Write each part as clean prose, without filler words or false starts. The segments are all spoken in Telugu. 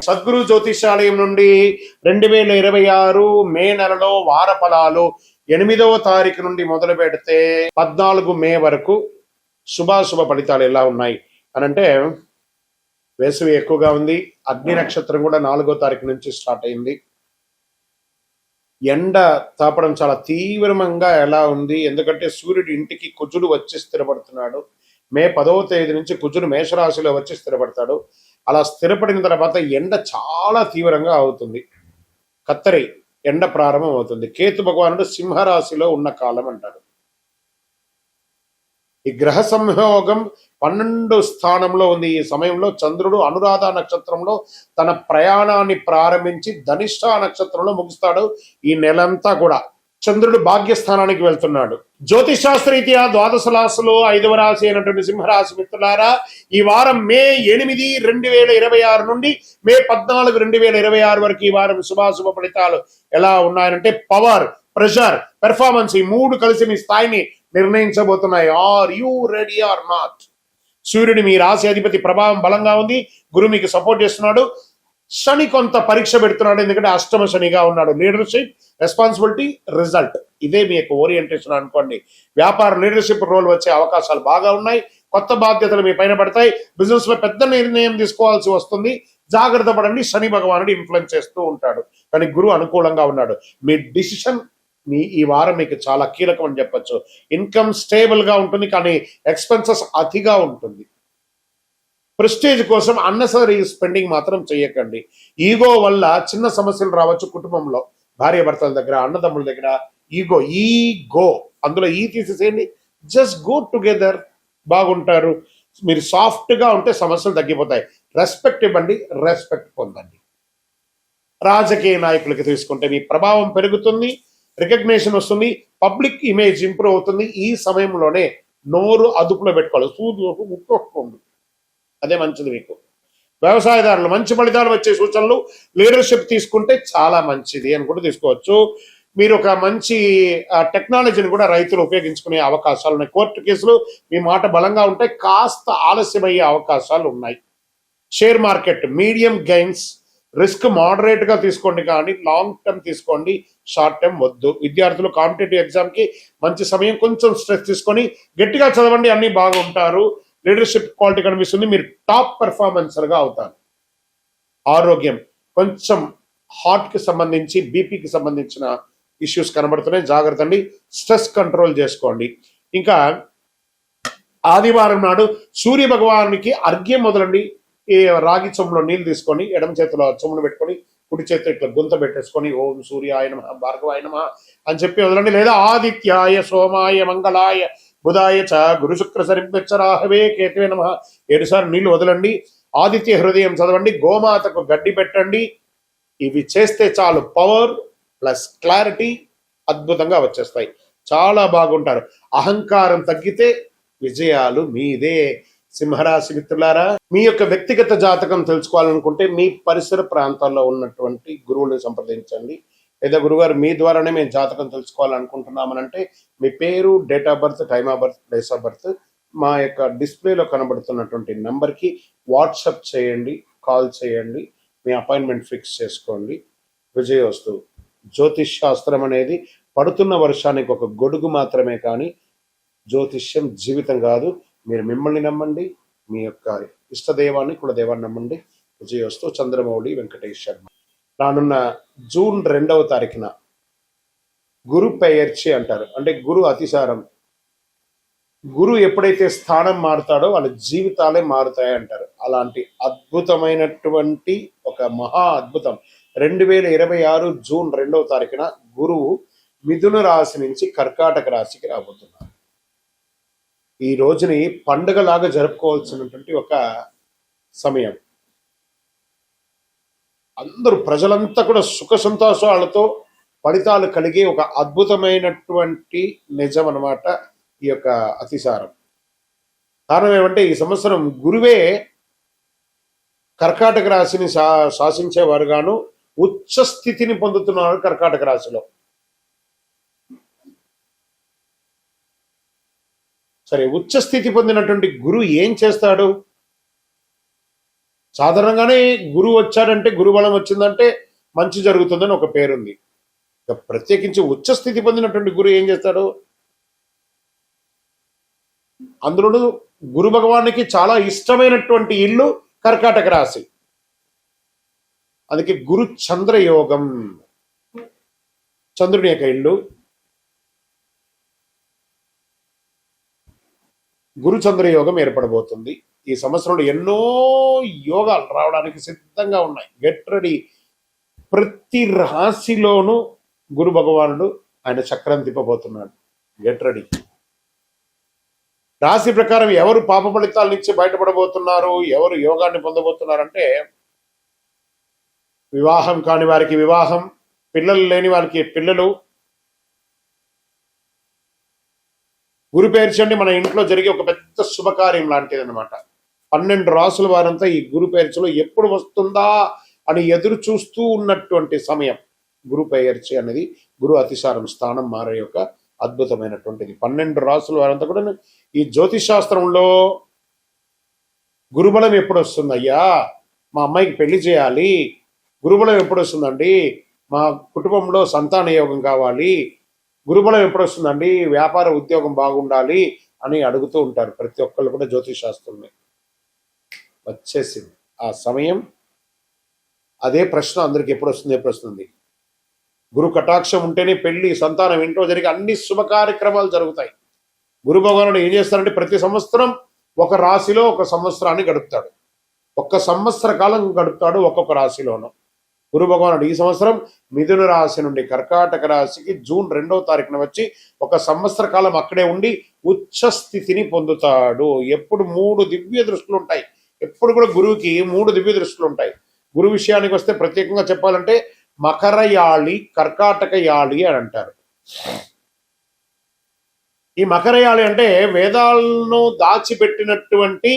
సద్గురు జ్యోతిషాలయం నుండి 2026 మే నెలలో వార ఫలాలు 8వ తారీఖు నుండి మొదలు పెడితే 14 మే వరకు శుభాశుభ ఫలితాలు ఎలా ఉన్నాయి అనంటే, వేసవి ఎక్కువగా ఉంది. అగ్ని నక్షత్రం కూడా 4వ తారీఖు నుంచి స్టార్ట్ అయింది. ఎండ తాపడం చాలా తీవ్రంగా ఎలా ఉంది, ఎందుకంటే సూర్యుడు ఇంటికి కుజుడు వచ్చి స్థిరపడుతున్నాడు. మే 10వ తేదీ నుంచి కుజుడు మేషరాశిలో వచ్చి స్థిరపడతాడు. అలా స్థిరపడిన తర్వాత ఎండ చాలా తీవ్రంగా అవుతుంది. కత్తరి ఎండ ప్రారంభం అవుతుంది. కేతు భగవానుడు సింహరాశిలో ఉన్న కాలం అంటారు. ఈ గ్రహ సంయోగం 12 స్థానంలో ఉంది. ఈ సమయంలో చంద్రుడు అనురాధ నక్షత్రంలో తన ప్రయాణాన్ని ప్రారంభించి ధనిష్ట నక్షత్రంలో ముగుస్తాడు. ఈ నెలంతా కూడా చంద్రుడు భాగ్యస్థానానికి వెళ్తున్నాడు. జ్యోతిషాస్త్రరీత్యా ద్వాదశ రాశులు 5వ రాశి అయినటువంటి సింహరాశి మిత్రులారా, ఈ వారం మే 8, 2026 నుండి మే 14, 2026 వరకు ఈ వారం శుభాశుభ ఫలితాలు ఎలా ఉన్నాయంటే, పవర్, ప్రెషర్, పెర్ఫార్మెన్స్ ఈ 3 కలిసి మీ స్థాయిని నిర్ణయించబోతున్నాయి. Are you ready or not? సూర్యుడు మీ రాశి అధిపతి ప్రభావం బలంగా ఉంది. గురు మీకు సపోర్ట్ చేస్తున్నాడు. శని కొంత పరీక్ష పెడుతున్నాడు, ఎందుకంటే అష్టమ శనిగా ఉన్నాడు. లీడర్షిప్, రెస్పాన్సిబిలిటీ, రిజల్ట్ ఇదే మీ యొక్క ఓరియంటేషన్ అనుకోండి. వ్యాపార లీడర్షిప్ రోల్ వచ్చే అవకాశాలు బాగా ఉన్నాయి. కొత్త బాధ్యతలు మీ పైన పడతాయి. బిజినెస్ లో పెద్ద నిర్ణయం తీసుకోవాల్సి వస్తుంది. జాగ్రత్త పడండి. శని భగవానుడు ఇన్ఫ్లుయెన్స్ చేస్తూ ఉంటాడు, కానీ గురువు అనుకూలంగా ఉన్నాడు. మీ డిసిషన్ ఈ వారం మీకు చాలా కీలకం అని చెప్పొచ్చు. ఇన్కమ్ స్టేబుల్ గా ఉంటుంది, కానీ ఎక్స్పెన్సెస్ అతిగా ఉంటుంది. ప్రెస్టేజ్ కోసం అన్నెసరీ స్పెండింగ్ మాత్రం చేయకండి. ఈగో వల్ల చిన్న సమస్యలు రావచ్చు కుటుంబంలో, భార్య భర్తల దగ్గర, అన్నదమ్ముల దగ్గర. ఈగో అందులో తీసేసేయండి. జస్ట్ గో టుగెదర్, బాగుంటారు. మీరు సాఫ్ట్ గా ఉంటే సమస్యలు తగ్గిపోతాయి. రెస్పెక్ట్ ఇవ్వండి, రెస్పెక్ట్ పొందండి. రాజకీయ నాయకులకి తీసుకుంటే మీ ప్రభావం పెరుగుతుంది, రికగ్నేషన్ వస్తుంది, పబ్లిక్ ఇమేజ్ ఇంప్రూవ్ అవుతుంది. ఈ సమయంలోనే నోరు అదుపులో పెట్టుకోవాలి. సూదు అదే మంచిది మీకు. వ్యవసాయదారులు మంచి ఫలితాలు వచ్చే సూచనలు. లీడర్షిప్ తీసుకుంటే చాలా మంచిది అని కూడా తీసుకోవచ్చు. మీరు ఒక మంచి టెక్నాలజీని కూడా రైతులు ఉపయోగించుకునే అవకాశాలు ఉన్నాయి. కోర్టు కేసులు మీ మాట బలంగా ఉంటే కాస్త ఆలస్యమయ్యే అవకాశాలు ఉన్నాయి. Share market medium gains, risk moderate గా తీసుకోండి, కానీ లాంగ్ టర్మ్ తీసుకోండి, షార్ట్ టర్మ్ వద్దు. విద్యార్థులు కాంపిటేటివ్ ఎగ్జామ్ కి మంచి సమయం. కొంచెం స్ట్రెస్ తీసుకొని గట్టిగా చదవండి, అన్ని బాగుంటారు. లీడర్షిప్ క్వాలిటీ కనిపిస్తుంది. మీరు టాప్ పెర్ఫార్మెన్సర్ గా అవుతారు. ఆరోగ్యం కొంచెం హార్ట్ కి సంబంధించి, బీపీకి సంబంధించిన ఇష్యూస్ కనబడుతున్నాయి. జాగ్రత్త అండి. స్ట్రెస్ కంట్రోల్ చేసుకోండి. ఇంకా ఆదివారం నాడు సూర్య భగవానికి అర్ఘ్యం మొదలండి. ఈ రాగి చెంబులో నీళ్లు తీసుకొని ఎడమ చేతిలో చెంబును పెట్టుకొని కుడి చేతిలో ఇట్లా గుంత పెట్టేసుకొని ఓం సూర్యాయ నమః భార్గవాయ నమః అని చెప్పి వదలండి. లేదా ఆదిత్యాయ సోమాయ మంగళాయ బుధాయ చ గురు శుక్ర శనిశ్చరాహవే కేతువే నమః 7 సార్లు నీళ్లు వదలండి. ఆదిత్య హృదయం చదవండి. గోమాతకు గడ్డి పెట్టండి. ఇవి చేస్తే చాలు, పవర్ ప్లస్ క్లారిటీ అద్భుతంగా వచ్చేస్తాయి. చాలా బాగుంటారు. అహంకారం తగ్గితే విజయాలు మీదే. సింహరాశి మిత్రులారా, మీ యొక్క వ్యక్తిగత జాతకం తెలుసుకోవాలనుకుంటే మీ పరిసర ప్రాంతాల్లో ఉన్నటువంటి గురువుని సంప్రదించండి. లేదా గురుగారు మీ ద్వారానే మేము జాతకం తెలుసుకోవాలనుకుంటున్నామనంటే మీ పేరు, date of birth, time of birth, place of birth మా యొక్క డిస్ప్లేలో కనబడుతున్నటువంటి నెంబర్కి వాట్సాప్ చేయండి, కాల్ చేయండి. మీ అపాయింట్మెంట్ ఫిక్స్ చేసుకోండి. విజయోస్తు. జ్యోతిష్ శాస్త్రం అనేది పడుతున్న వర్షానికి ఒక గొడుగు మాత్రమే, కానీ జ్యోతిష్యం జీవితం కాదు. మీరు మిమ్మల్ని నమ్మండి, మీ యొక్క ఇష్టదేవాన్ని, కులదేవాన్ని నమ్మండి. విజయోస్తు. చంద్రమౌళి వెంకటేష్ శర్మ. రానున్న జూన్ 2వ తారీఖున గురు పెయర్చి అంటారు, అంటే గురు అతిసారం. గురు ఎప్పుడైతే స్థానం మారుతాడో వాళ్ళ జీవితాలే మారుతాయి అంటారు. అలాంటి అద్భుతమైనటువంటి ఒక మహా అద్భుతం 2026 జూన్ 2వ తారీఖున గురువు మిథున రాశి నుంచి కర్కాటక రాశికి రాబోతున్నారు. ఈ రోజుని పండుగలాగా జరుపుకోవాల్సినటువంటి ఒక సమయం. అందరూ ప్రజలంతా కూడా సుఖ సంతోషాలతో ఫలితాలు కలిగే ఒక అద్భుతమైనటువంటి నిజం అన్నమాట ఈ యొక్క అతిసారం. కారణం ఏమంటే, ఈ సంవత్సరం గురువే కర్కాటక రాశిని శాసించేవారుగాను ఉచ్చ స్థితిని పొందుతున్నారు కర్కాటక రాశిలో. సరే, ఉచ్చ స్థితి పొందినటువంటి గురువు ఏం చేస్తాడు? సాధారణంగానే గురువు వచ్చాడంటే గురుబలం వచ్చిందంటే మంచి జరుగుతుందని ఒక పేరుంది. ఇక ప్రత్యేకించి ఉచ్చ స్థితి పొందినటువంటి గురువు ఏం చేస్తాడు? అందులో గురు భగవానికి చాలా ఇష్టమైనటువంటి ఇల్లు కర్కాటక రాశి. అందుకే గురు చంద్ర యోగం, చంద్రుని యొక్క ఇల్లు గురు చంద్ర యోగం ఏర్పడబోతుంది. ఈ సంవత్సరంలో ఎన్నో యోగాలు రావడానికి సిద్ధంగా ఉన్నాయి. Get ready. ప్రతి రాశిలోనూ గురు భగవానుడు ఆయన చక్రం తిప్పబోతున్నాడు. Get ready. రాశి ప్రకారం ఎవరు పాప ఫలితాల నుంచి బయటపడబోతున్నారు, ఎవరు యోగాన్ని పొందబోతున్నారంటే, వివాహం కాని వారికి వివాహం, పిల్లలు లేని వారికి పిల్లలు. గురు పేర్చండి మన ఇంట్లో జరిగే ఒక పెద్ద శుభకార్యం లాంటిది అనమాట. 12 రాసుల వారంతా ఈ గురు పేర్చలో ఎప్పుడు వస్తుందా అని ఎదురు చూస్తూ ఉన్నటువంటి సమయం. గురు పేర్చి అనేది గురు అతిసారం స్థానం మారే యొక్క అద్భుతమైనటువంటిది. 12 రాసుల వారంతా కూడా ఈ జ్యోతిష్ శాస్త్రంలో గురుబలం ఎప్పుడు వస్తుంది అయ్యా, మా అమ్మాయికి పెళ్లి చేయాలి, గురుబలం ఎప్పుడు వస్తుందండి, మా కుటుంబంలో సంతాన యోగం కావాలి, గురుబలం ఎప్పుడు వస్తుందండి, వ్యాపార ఉద్యోగం బాగుండాలి అని అడుగుతూ ఉంటారు ప్రతి ఒక్కళ్ళు కూడా. జ్యోతిష్ శాస్త్రంలో వచ్చేసింది ఆ సమయం. అదే ప్రశ్న అందరికి ఎప్పుడు వస్తుంది. గురు కటాక్షం ఉంటేనే పెళ్లి, సంతానం, ఇంట్లో జరిగే అన్ని శుభ కార్యక్రమాలు జరుగుతాయి. గురు భగవానుడు ఏం చేస్తారంటే ప్రతి సంవత్సరం ఒక రాశిలో ఒక సంవత్సరాన్ని గడుపుతాడు. 1 సంవత్సర కాలం గడుపుతాడు ఒక్కొక్క రాశిలోనూ. గురు భగవానుడు ఈ సంవత్సరం మిథున రాశి నుండి కర్కాటక రాశికి జూన్ 2వ తారీఖున వచ్చి 1 సంవత్సర కాలం అక్కడే ఉండి ఉచ్చ స్థితిని పొందుతాడు. ఎప్పుడు 3 దివ్య దృష్టిలు ఉంటాయి. ఎప్పుడు కూడా గురువుకి 3 దివ్య దృష్టిలు ఉంటాయి. గురు విషయానికి వస్తే ప్రత్యేకంగా చెప్పాలంటే మకర యాళి, కర్కాటక యాళి అని అంటారు. ఈ మకర యాళి అంటే వేదాలను దాచిపెట్టినటువంటి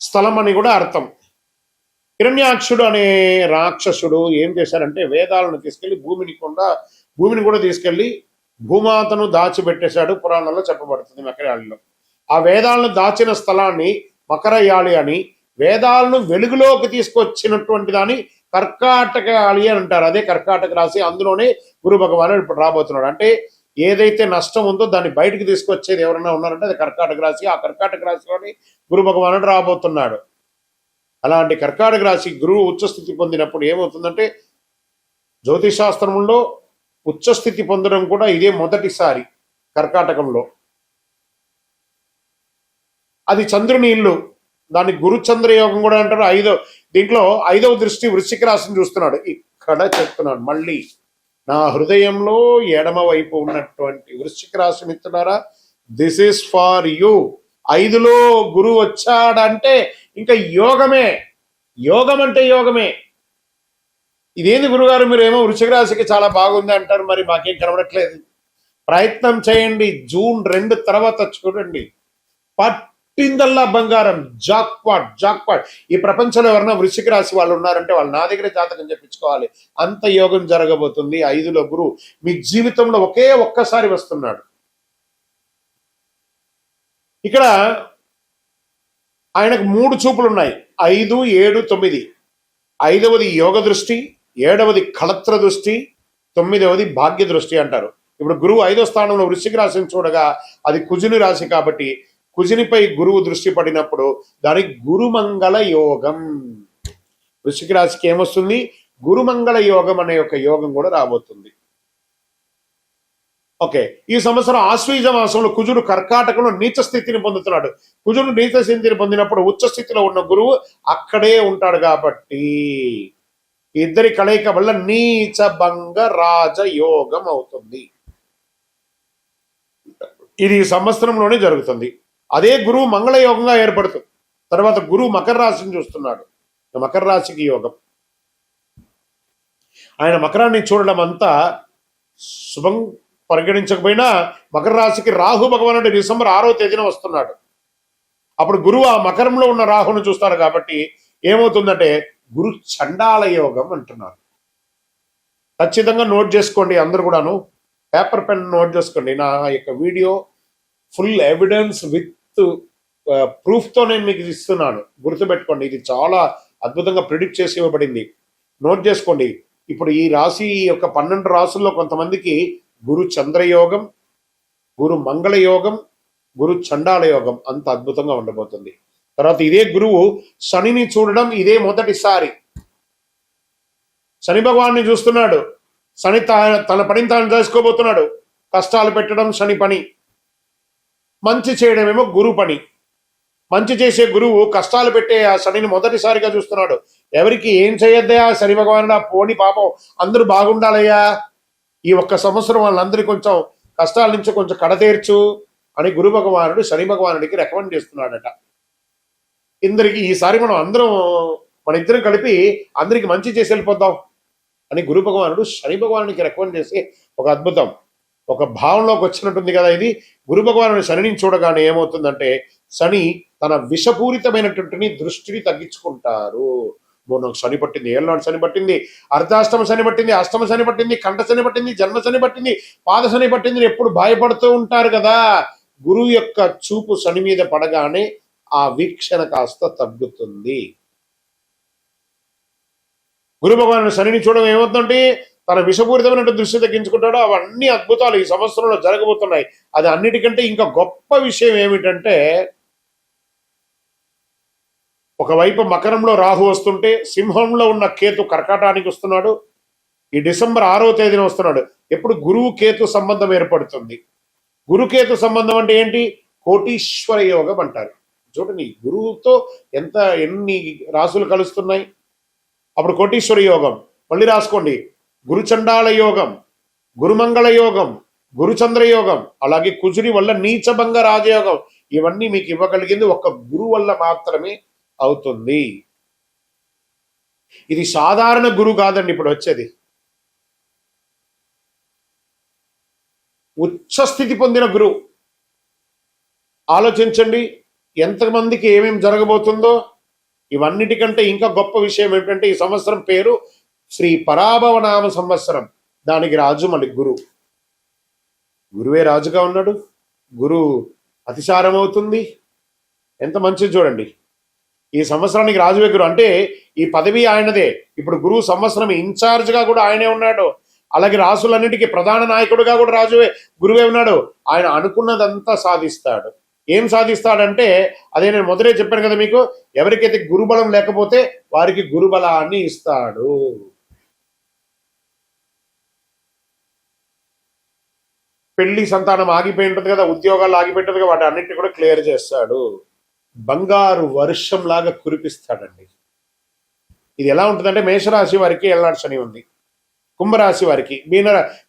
స్థలం అని కూడా అర్థం. హిరణ్యాక్షుడు అనే రాక్షసుడు ఏం చేశారంటే వేదాలను తీసుకెళ్లి భూమిని కూడా తీసుకెళ్లి భూమాతను దాచిపెట్టేశాడు. పురాణంలో చెప్పబడుతుంది మకరయాళిలో. ఆ వేదాలను దాచిన స్థలాన్ని మకరయాళి అని, వేదాలను వెలుగులోకి తీసుకొచ్చినటువంటి దాన్ని కర్కాటక యాళి అని అంటారు. అదే కర్కాటక రాశి. అందులోనే గురు భగవానుడు ఇప్పుడు రాబోతున్నాడు. అంటే ఏదైతే నష్టం ఉందో దాన్ని బయటకు తీసుకొచ్చేది ఎవరైనా ఉన్నారంటే అది కర్కాటక రాశి. ఆ కర్కాటక రాశిలోని గురు భగవానుడు రాబోతున్నాడు. అలాంటి కర్కాటక రాశి గురువు ఉచ్చస్థితి పొందినప్పుడు ఏమవుతుందంటే, జ్యోతిశాస్త్రంలో ఉచ్చస్థితి పొందడం కూడా ఇదే మొదటిసారి కర్కాటకంలో. అది చంద్రుని ఇల్లు. దాన్ని గురుచంద్ర యోగం కూడా అంటారు. దీంట్లో 5వ దృష్టి వృశ్చిక రాశిని చూస్తున్నాడు. ఇక్కడ చెప్తున్నాడు మళ్ళీ, నా హృదయంలో ఎడమ వైపు ఉన్నటువంటి వృశ్చిక రాశి మిత్రులారా, దిస్ ఈస్ ఫార్ యూ. 5లో గురువు వచ్చాడంటే ఇంకా యోగమే. యోగం అంటే యోగమే. ఇదేంది గురుగారు మీరేమో వృశ్చిక రాశికి చాలా బాగుంది అంటారు, మరి మాకేం కనబడట్లేదు. ప్రయత్నం చేయండి. జూన్ 2 తర్వాత చూడండి, పట్టిందల్లా బంగారం. జాక్పాట్. ఈ ప్రపంచంలో ఎవరైనా వృశ్చిక రాశి వాళ్ళు ఉన్నారంటే వాళ్ళు నా దగ్గర జాతకం చెప్పించుకోవాలి. అంత యోగం జరగబోతుంది. 5లో గురువు మీ జీవితంలో ఒక్కసారి వస్తున్నాడు. ఇక్కడ ఆయనకు 3 చూపులు ఉన్నాయి. 5, 7, 9. 5వది యోగ దృష్టి, 7వది కళత్ర దృష్టి, 9వది భాగ్య దృష్టి అంటారు. ఇప్పుడు గురువు 5వ స్థానంలో వృశ్చిక రాశిని చూడగా అది కుజుని రాశి కాబట్టి కుజునిపై గురువు దృష్టి పడినప్పుడు దానికి గురుమంగళ యోగం. వృశ్చిక రాశికి ఏమొస్తుంది? గురుమంగళ యోగం అనే ఒక యోగం కూడా రాబోతుంది. ఓకే, ఈ సంవత్సరం ఆశ్వీజ మాసంలో కుజుడు కర్కాటకంలో నీచ స్థితిని పొందుతున్నాడు. కుజుడు నీచ స్థితిని పొందినప్పుడు ఉచ్చ స్థితిలో ఉన్న గురువు అక్కడే ఉంటాడు కాబట్టి ఇద్దరి కలయిక వల్ల నీచ భంగ రాజ యోగం అవుతుంది. ఇది ఈ సంవత్సరంలోనే జరుగుతుంది. అదే గురువు మంగళయోగంగా ఏర్పడుతుంది. తర్వాత గురువు మకర రాశిని చూస్తున్నాడు. మకర రాశికి యోగం. ఆయన మకరాన్ని చూడడం అంతా శుభం పరిగణించకపోయినా మకర రాశికి రాహు భగవానుడు డిసెంబర్ 6వ తేదీన వస్తున్నాడు. అప్పుడు గురువు ఆ మకరంలో ఉన్న రాహును చూస్తాడు కాబట్టి ఏమవుతుందంటే గురు చండాల యోగం అంటున్నారు. ఖచ్చితంగా నోట్ చేసుకోండి అందరు కూడాను. పేపర్ పెన్ నోట్ చేసుకోండి. నా యొక్క వీడియో ఫుల్ ఎవిడెన్స్ విత్ ప్రూఫ్తో నేను మీకు ఇస్తున్నాను, గుర్తుపెట్టుకోండి. ఇది చాలా అద్భుతంగా ప్రిడిక్ట్ చేసి ఇవ్వబడింది. నోట్ చేసుకోండి. ఇప్పుడు ఈ రాశి యొక్క 12 రాసుల్లో కొంతమందికి గురు చంద్రయోగం, గురు మంగళ యోగం, గురు చండాల యోగం అంత అద్భుతంగా ఉండబోతుంది. తర్వాత ఇదే గురువు శనిని చూడడం ఇదే మొదటిసారి. శని భగవాన్ని చూస్తున్నాడు. శని తన పనిని తాను చేసుకోబోతున్నాడు. కష్టాలు పెట్టడం శని పని, మంచి చేయడమేమో గురు పని. మంచి చేసే గురువు కష్టాలు పెట్టే ఆ శనిని మొదటిసారిగా చూస్తున్నాడు. ఎవరికి ఏం చేయొద్దయా శని భగవానుడు, ఆ పోని పాపం అందరూ బాగుండాలయ్యా, ఈ ఒక్క సంవత్సరం వాళ్ళందరికీ కొంచెం కష్టాల నుంచి కొంచెం కడతీర్చు అని గురు భగవానుడు శని భగవానుడికి రికమెండ్ చేస్తున్నాడట. ఇందరికి ఈసారి మన ఇద్దరం కలిపి అందరికి మంచి చేసి వెళ్ళిపోద్దాం అని గురు భగవానుడు శని భగవానుడికి రికమెండ్ చేసి ఒక అద్భుతం, ఒక భావంలోకి వచ్చినట్టుంది కదా ఇది. గురు భగవానుడు శనిని చూడగానే ఏమవుతుందంటే శని తన విషపూరితమైనటువంటి దృష్టిని తగ్గించుకుంటారు. నాకు శని పట్టింది, ఏళ్ళనాడు శని పట్టింది, అర్ధాష్టమ శని పట్టింది, అష్టమ శని పట్టింది, కంఠ శని పట్టింది, జన్మ శని పట్టింది, పాద శని పట్టింది ఎప్పుడు భయపడుతూ ఉంటారు కదా. గురువు యొక్క చూపు శని మీద పడగానే ఆ వీక్షణ కాస్త తగ్గుతుంది. గురు భగవానుడు శనిని చూడడం ఏమవుతుందంటే తన విషపూరితమైన దృష్టి తగ్గించుకుంటాడో అవన్నీ అద్భుతాలు ఈ సంవత్సరంలో జరగబోతున్నాయి. అది అన్నిటికంటే ఇంకా గొప్ప విషయం ఏమిటంటే, ఒకవైపు మకరంలో రాహు వస్తుంటే సింహంలో ఉన్న కేతు కర్కాటానికి వస్తున్నాడు. ఈ డిసెంబర్ 6వ తేదీన వస్తున్నాడు. ఎప్పుడు గురువు కేతు సంబంధం ఏర్పడుతుంది. గురుకేతు సంబంధం అంటే ఏంటి? కోటీశ్వర యోగం అంటారు. చూడండి, గురువుతో ఎన్ని రాసులు కలుస్తున్నాయి. అప్పుడు కోటీశ్వర యోగం. మళ్ళీ రాసుకోండి, గురుచండాల యోగం, గురుమంగళ యోగం, గురుచంద్ర యోగం, అలాగే కుజుని వల్ల నీచభంగ రాజయోగం. ఇవన్నీ మీకు ఇవ్వగలిగింది ఒక్క గురువు వల్ల మాత్రమే అవుతుంది. ఇది సాధారణ గురువు కాదండి ఇప్పుడు వచ్చేది. ఉచ్చస్థితి పొందిన గురువు. ఆలోచించండి ఎంతమందికి ఏమేమి జరగబోతుందో. ఇవన్నిటికంటే ఇంకా గొప్ప విషయం ఏమిటంటే ఈ సంవత్సరం పేరు శ్రీ పరాభవనామ సంవత్సరం. దానికి రాజు మళ్ళీ గురువు. గురువే రాజుగా ఉన్నాడు. గురువు అతిసారం అవుతుంది. ఎంత మంచిది చూడండి. ఈ సంవత్సరానికి రాజువే గురువు అంటే ఈ పదవి ఆయనదే. ఇప్పుడు గురువు సంవత్సరం ఇన్ఛార్జ్గా కూడా ఆయనే ఉన్నాడు. అలాగే రాసులన్నిటికీ ప్రధాన నాయకుడుగా కూడా గురువే ఉన్నాడు. ఆయన అనుకున్నదంతా సాధిస్తాడు. ఏం సాధిస్తాడంటే అదే నేను మొదలే చెప్పాను కదా మీకు, ఎవరికైతే గురుబలం లేకపోతే వారికి గురుబలాన్ని ఇస్తాడు. పెళ్లి సంతానం ఆగిపోయి ఉంటుంది కదా, ఉద్యోగాలు ఆగిపోయి ఉంటుంది కదా, వాటి అన్నింటినీ కూడా క్లియర్ చేస్తాడు. బంగారు వర్షం లాగా కురిపిస్తాడండి. ఇది ఎలా ఉంటుందంటే మేషరాశి వారికి ఏళ్ళనాటి శని ఉంది, కుంభరాశి వారికి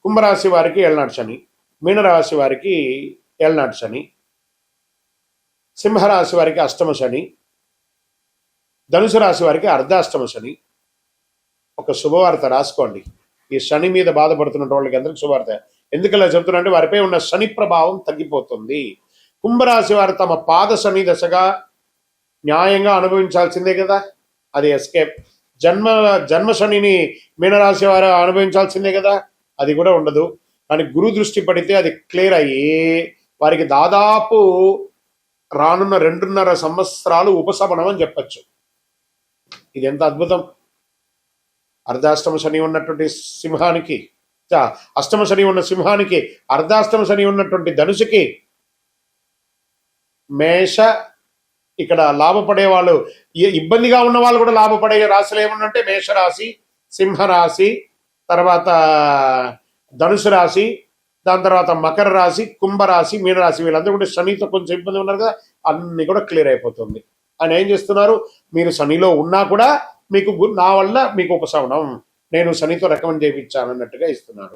కుంభరాశి వారికి ఏళ్ళనాటి శని, మీనరాశి వారికి ఏళ్ళనాటి శని, సింహరాశి వారికి అష్టమ శని, ధనుసు రాశి వారికి అర్ధాష్టమ శని. ఒక శుభవార్త రాసుకోండి. ఈ శని మీద బాధపడుతున్న వాళ్ళకి అందరికి శుభవార్త. ఎందుకలా చెప్తున్నా వారిపై ఉన్న శని ప్రభావం తగ్గిపోతుంది. కుంభరాశి వారు తమ పాద శని దశగా న్యాయంగా అనుభవించాల్సిందే కదా, అది ఎస్కేప్. జన్మ శనిని మీనరాశి వారు అనుభవించాల్సిందే కదా, అది కూడా ఉండదు. కానీ గురు దృష్టి పడితే అది క్లియర్ అయ్యి వారికి దాదాపు రానున్న 2.5 సంవత్సరాలు ఉపశమనం అని చెప్పచ్చు. ఇది ఎంత అద్భుతం. అర్ధాష్టమ శని ఉన్నటువంటి సింహానికి, అష్టమ శని ఉన్న సింహానికి, అర్ధాష్టమ శని ఉన్నటువంటి ధనుసుకి, మేష ఇక్కడ లాభపడే వాళ్ళు, ఇబ్బందిగా ఉన్న వాళ్ళు కూడా లాభపడే రాశులు ఏమన్నంటే మేషరాశి, సింహరాశి, తర్వాత ధనుసు రాశి, దాని తర్వాత మకర రాశి, కుంభరాశి, మీనరాశి. వీళ్ళందరూ కూడా శనితో కొంచెం ఇబ్బంది ఉన్నారు కదా, అన్ని కూడా క్లియర్ అయిపోతుంది. ఆయన ఏం చేస్తున్నారు, మీరు శనిలో ఉన్నా కూడా మీకు నా వల్ల మీకు ఉపశమనం, నేను శనితో రికమెండ్ చేయించాను అన్నట్టుగా ఇస్తున్నాడు.